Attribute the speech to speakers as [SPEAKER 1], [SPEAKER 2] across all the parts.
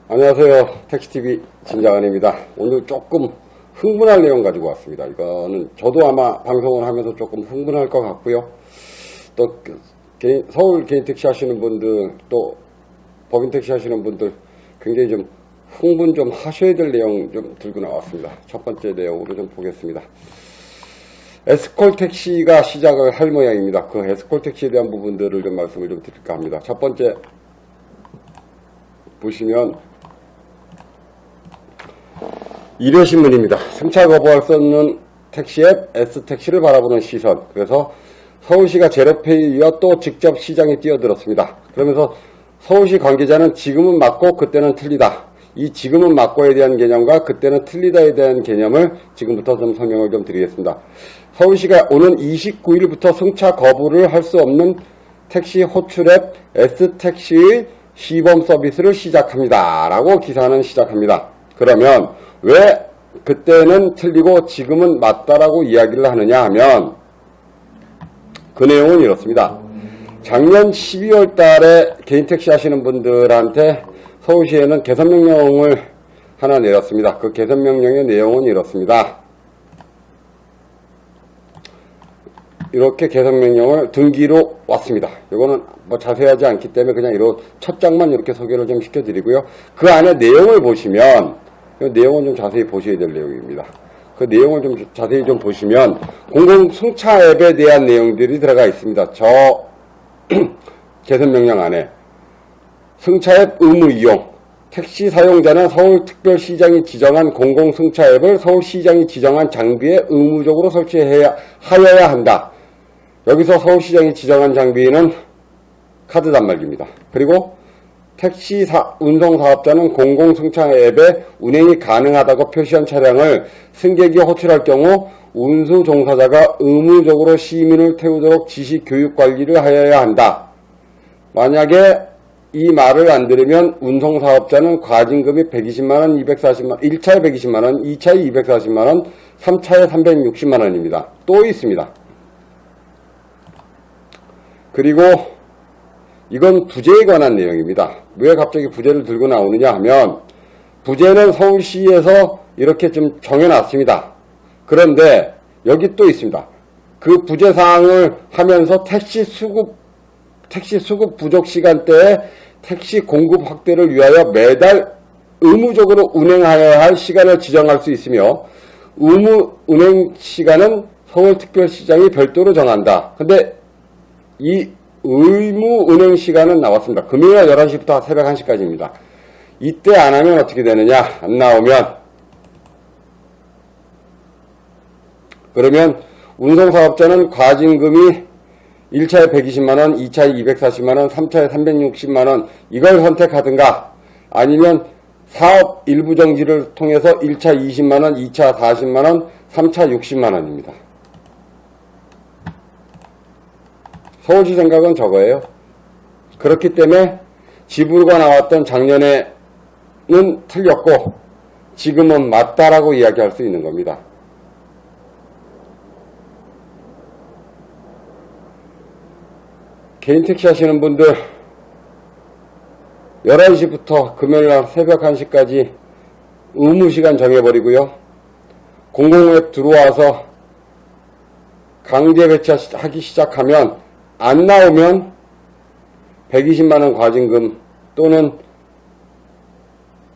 [SPEAKER 1] 안녕하세요. 택시TV 진장한입니다. 오늘 조금 흥분할 내용 가지고 왔습니다. 이거는 저도 아마 방송을 하면서 조금 흥분할 것 같고요. 또 서울 개인 택시 하시는 분들, 또 법인 택시 하시는 분들 굉장히 좀 흥분 좀 하셔야 될 내용 좀 들고 나왔습니다. 첫 번째 내용으로 좀 보겠습니다. 에스콜 택시가 시작을 할 모양입니다. 그 에스콜 택시에 대한 부분들을 좀 말씀을 좀 드릴까 합니다. 첫 번째 보시면 일요신문입니다. 승차 거부할 수 없는 택시 앱 S택시를 바라보는 시선. 그래서 서울시가 제로페이와 또 직접 시장에 뛰어들었습니다. 그러면서 서울시 관계자는 지금은 맞고 그때는 틀리다. 이 지금은 맞고에 대한 개념과 그때는 틀리다에 대한 개념을 지금부터 좀 설명을 좀 드리겠습니다. 서울시가 오는 29일부터 승차 거부를 할 수 없는 택시 호출앱 S택시의 시범 서비스를 시작합니다. 라고 기사는 시작합니다. 그러면 왜 그때는 틀리고 지금은 맞다라고 이야기를 하느냐 하면 그 내용은 이렇습니다. 작년 12월 달에 개인 택시 하시는 분들한테 서울시에는 개선명령을 하나 내렸습니다. 그 개선명령의 내용은 이렇습니다. 이렇게 개선명령을 등기로 왔습니다. 이거는 뭐 자세하지 않기 때문에 그냥 이런 첫 장만 이렇게 소개를 좀 시켜드리고요. 그 안에 내용을 보시면, 그 내용은 좀 자세히 보셔야 될 내용입니다. 그 내용을 좀 자세히 좀 보시면 공공승차 앱에 대한 내용들이 들어가 있습니다. 저 개선명령 안에 승차 앱 의무 이용, 택시 사용자는 서울특별시장이 지정한 공공승차 앱을 서울시장이 지정한 장비에 의무적으로 설치하여야 한다. 여기서 서울시장이 지정한 장비는 카드 단말기입니다. 그리고 택시 운송사업자는 공공승차 앱에 운행이 가능하다고 표시한 차량을 승객이 호출할 경우 운수 종사자가 의무적으로 시민을 태우도록 지시 교육 관리를 하여야 한다. 만약에 이 말을 안 들으면 운송사업자는 과징금이 120만원, 240만원, 1차에 120만원, 2차에 240만원, 3차에 360만원입니다. 또 있습니다. 그리고 이건 부재에 관한 내용입니다. 왜 갑자기 부재를 들고 나오느냐 하면 부재는 서울시에서 이렇게 좀 정해놨습니다. 그런데 여기 또 있습니다. 그 부재 사항을 하면서 택시 수급 부족 시간대에 택시 공급 확대를 위하여 매달 의무적으로 운행하여야 할 시간을 지정할 수 있으며 의무 운행 시간은 서울특별시장이 별도로 정한다. 근데 이 의무 운행 시간은 나왔습니다. 금요일 11시부터 새벽 1시까지입니다. 이때 안 하면 어떻게 되느냐? 안 나오면 그러면 운송사업자는 과징금이 1차에 120만원, 2차에 240만원, 3차에 360만원 이걸 선택하든가 아니면 사업 일부 정지를 통해서 1차 20만원, 2차 40만원, 3차 60만원입니다. 서울시 생각은 저거예요. 그렇기 때문에 지불과 나왔던 작년에는 틀렸고 지금은 맞다라고 이야기할 수 있는 겁니다. 개인 택시 하시는 분들 11시부터 금요일날 새벽 1시까지 의무시간 정해버리고요. 공공앱 들어와서 강제 배차하기 시작하면 안 나오면 120만원 과징금 또는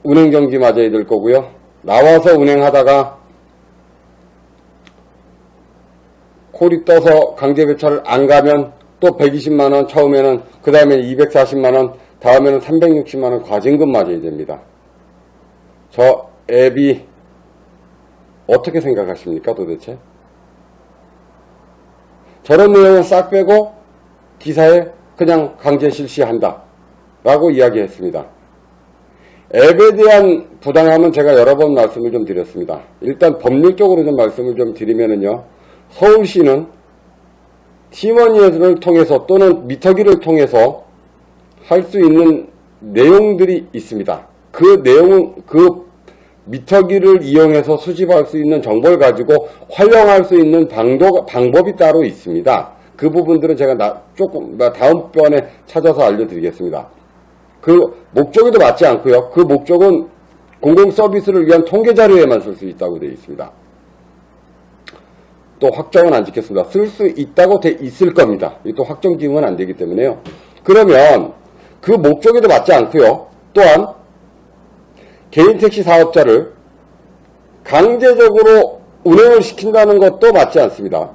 [SPEAKER 1] 운행정지 맞아야 될 거고요. 나와서 운행하다가 콜이 떠서 강제 배차를 안 가면 또 120만원 처음에는 그 다음에는 240만원 다음에는 360만원 과징금 맞아야 됩니다. 저 앱이 어떻게 생각하십니까 도대체? 저런 내용을 싹 빼고 기사에 그냥 강제 실시한다 라고 이야기했습니다. 앱에 대한 부당함은 제가 여러 번 말씀을 좀 드렸습니다. 일단 법률적으로 좀 말씀을 좀 드리면은요. 서울시는 팀원이를 통해서 또는 미터기를 통해서 할 수 있는 내용들이 있습니다. 그 내용은 그 미터기를 이용해서 수집할 수 있는 정보를 가지고 활용할 수 있는 방법이 따로 있습니다. 그 부분들은 제가 조금 다음번에 찾아서 알려드리겠습니다. 그 목적에도 맞지 않고요. 그 목적은 공공 서비스를 위한 통계 자료에만 쓸 수 있다고 되어 있습니다. 또 확정은 안 짓겠습니다. 쓸 수 있다고 돼 있을 겁니다. 또 확정 지음은 안 되기 때문에요. 그러면 그 목적에도 맞지 않고요. 또한 개인 택시 사업자를 강제적으로 운행을 시킨다는 것도 맞지 않습니다.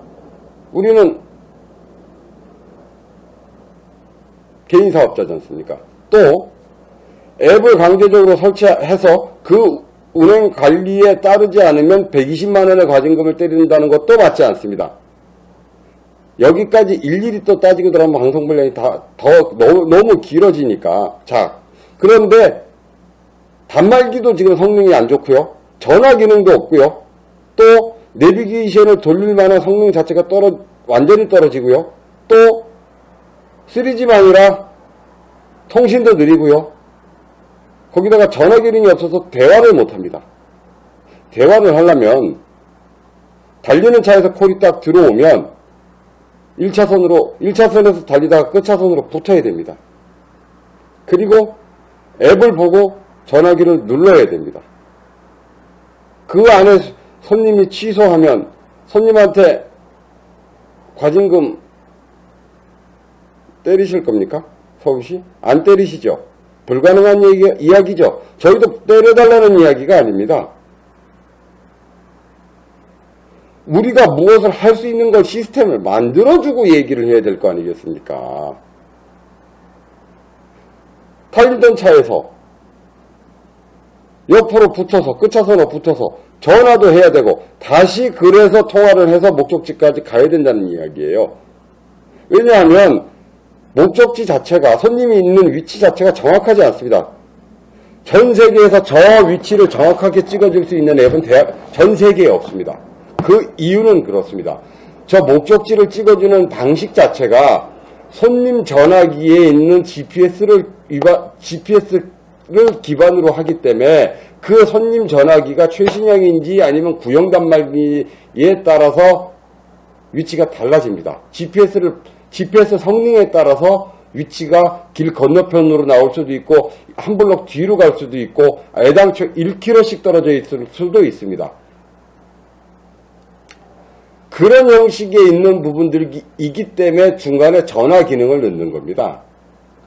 [SPEAKER 1] 우리는 개인 사업자지 않습니까? 또 앱을 강제적으로 설치해서 그 운행 관리에 따르지 않으면 120만 원의 과징금을 때린다는 것도 맞지 않습니다. 여기까지 일일이 또 따지고 들어가면 방송 분량이 너무 길어지니까. 자, 그런데 단말기도 지금 성능이 안 좋고요. 전화 기능도 없고요. 또 내비게이션을 돌릴 만한 성능 자체가 완전히 떨어지고요. 또 3G만 아니라 통신도 느리고요. 거기다가 전화 기능이 없어서 대화를 못합니다. 대화를 하려면 달리는 차에서 콜이 딱 들어오면 1차선에서 달리다가 끝차선으로 붙어야 됩니다. 그리고 앱을 보고 전화기를 눌러야 됩니다. 그 안에 손님이 취소하면 손님한테 과징금 때리실 겁니까? 서울시? 안 때리시죠? 불가능한 이야기죠. 저희도 때려달라는 이야기가 아닙니다. 우리가 무엇을 할 수 있는 걸 시스템을 만들어주고 얘기를 해야 될 거 아니겠습니까? 달리던 차에서 옆으로 붙어서 끝차선으로 붙어서 전화도 해야 되고 다시 그래서 통화를 해서 목적지까지 가야 된다는 이야기예요. 왜냐하면 목적지 자체가 손님이 있는 위치 자체가 정확하지 않습니다. 전 세계에서 저 위치를 정확하게 찍어줄 수 있는 앱은 전 세계에 없습니다. 그 이유는 그렇습니다. 저 목적지를 찍어주는 방식 자체가 손님 전화기에 있는 GPS를 기반으로 하기 때문에 그 손님 전화기가 최신형인지 아니면 구형 단말기에 따라서 위치가 달라집니다. GPS 성능에 따라서 위치가 길 건너편으로 나올 수도 있고 한 블록 뒤로 갈 수도 있고 애당초 1km씩 떨어져 있을 수도 있습니다. 그런 형식에 있는 부분들이기 때문에 중간에 전화 기능을 넣는 겁니다.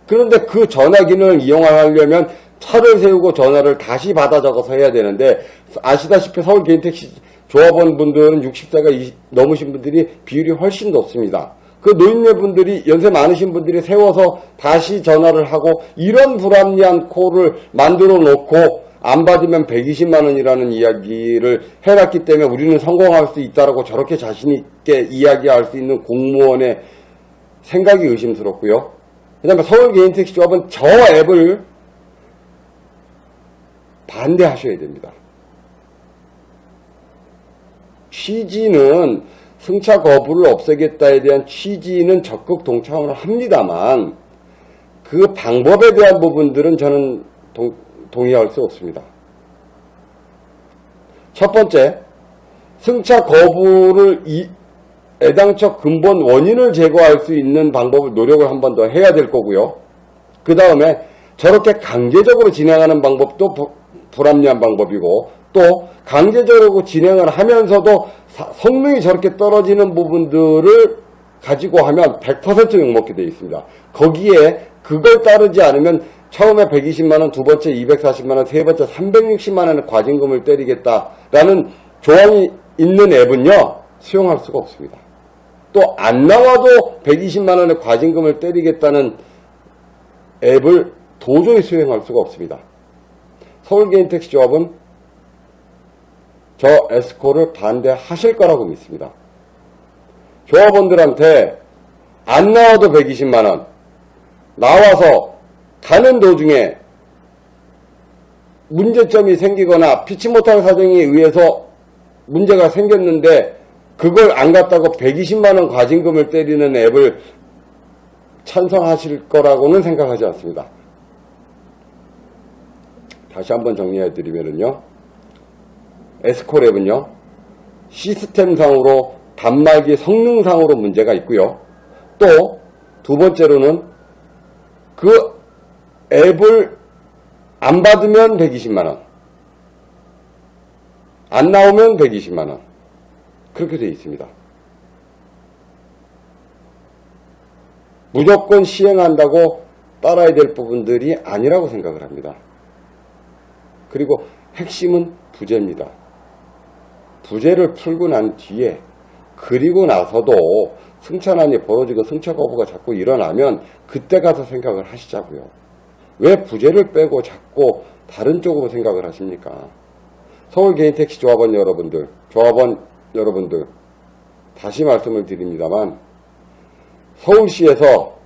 [SPEAKER 1] 그런데 그 전화 기능을 이용하려면 차를 세우고 전화를 다시 받아 적어서 해야 되는데 아시다시피 서울 개인택시 조합원 분들은 60세가 넘으신 분들이 비율이 훨씬 높습니다. 그 노인네분들이 연세 많으신 분들이 세워서 다시 전화를 하고 이런 불합리한 콜을 만들어 놓고 안 받으면 120만 원이라는 이야기를 해놨기 때문에 우리는 성공할 수 있다라고 저렇게 자신있게 이야기할 수 있는 공무원의 생각이 의심스럽고요. 그 다음에 서울 개인택시 조합은 저 앱을 반대하셔야 됩니다. 취지는 승차 거부를 없애겠다에 대한 취지는 적극 동참을 합니다만 그 방법에 대한 부분들은 저는 동의할 수 없습니다. 첫 번째, 승차 거부를 애당초 근본 원인을 제거할 수 있는 방법을 노력을 한 번 더 해야 될 거고요. 그 다음에 저렇게 강제적으로 진행하는 방법도 불합리한 방법이고 또 강제적으로 진행을 하면서도 성능이 저렇게 떨어지는 부분들을 가지고 하면 100% 욕먹게 되어 있습니다. 거기에 그걸 따르지 않으면 처음에 120만원, 두 번째 240만원, 세 번째 360만원의 과징금을 때리겠다라는 조항이 있는 앱은요, 수용할 수가 없습니다. 또 안 나와도 120만원의 과징금을 때리겠다는 앱을 도저히 수용할 수가 없습니다. 서울개인택시조합은 저 에스코를 반대하실 거라고 믿습니다. 조합원들한테 안 나와도 120만원, 나와서 가는 도중에 문제점이 생기거나 피치 못할 사정에 의해서 문제가 생겼는데 그걸 안 갔다고 120만원 과징금을 때리는 앱을 찬성하실 거라고는 생각하지 않습니다. 다시 한번 정리해드리면요. 에스코 앱은요. 시스템상으로 단말기 성능상으로 문제가 있고요. 또 두 번째로는 그 앱을 안 받으면 120만원, 안 나오면 120만원, 그렇게 되어 있습니다. 무조건 시행한다고 따라야 될 부분들이 아니라고 생각을 합니다. 그리고 핵심은 부재입니다. 부재를 풀고 난 뒤에, 그리고 나서도 승차난이 벌어지고 승차 거부가 자꾸 일어나면 그때 가서 생각을 하시자고요. 왜 부재를 빼고 자꾸 다른 쪽으로 생각을 하십니까? 서울개인택시 조합원 여러분들, 다시 말씀을 드립니다만, 서울시에서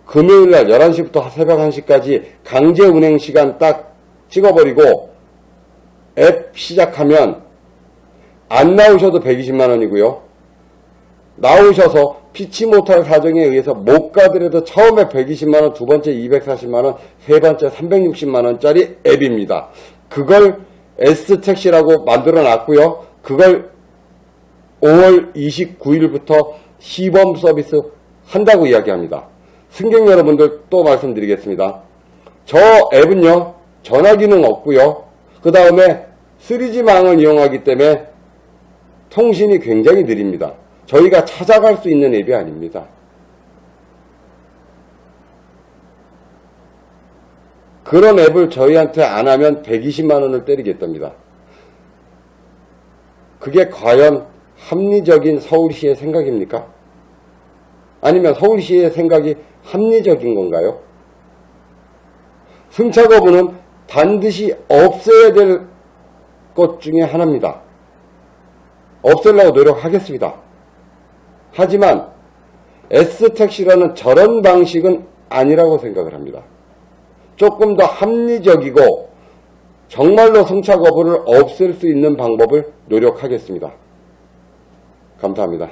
[SPEAKER 1] 금요일날 11시부터 새벽 1시까지 강제 운행 시간 딱 찍어버리고 앱 시작하면 안 나오셔도 120만원이고요. 나오셔서 피치 못할 사정에 의해서 못 가더라도 처음에 120만원, 두 번째 240만원, 세 번째 360만원짜리 앱입니다. 그걸 S택시라고 만들어 놨고요. 그걸 5월 29일부터 시범 서비스 한다고 이야기합니다. 승객 여러분들 또 말씀드리겠습니다. 저 앱은요, 전화 기능 없고요. 그 다음에 3G망을 이용하기 때문에 통신이 굉장히 느립니다. 저희가 찾아갈 수 있는 앱이 아닙니다. 그런 앱을 저희한테 안 하면 120만원을 때리겠답니다. 그게 과연 합리적인 서울시의 생각입니까? 아니면 서울시의 생각이 합리적인 건가요? 승차 거부는 반드시 없애야 될 것 중에 하나입니다. 없애려고 노력하겠습니다. 하지만 S택시라는 저런 방식은 아니라고 생각을 합니다. 조금 더 합리적이고 정말로 승차 거부를 없앨 수 있는 방법을 노력하겠습니다. 감사합니다.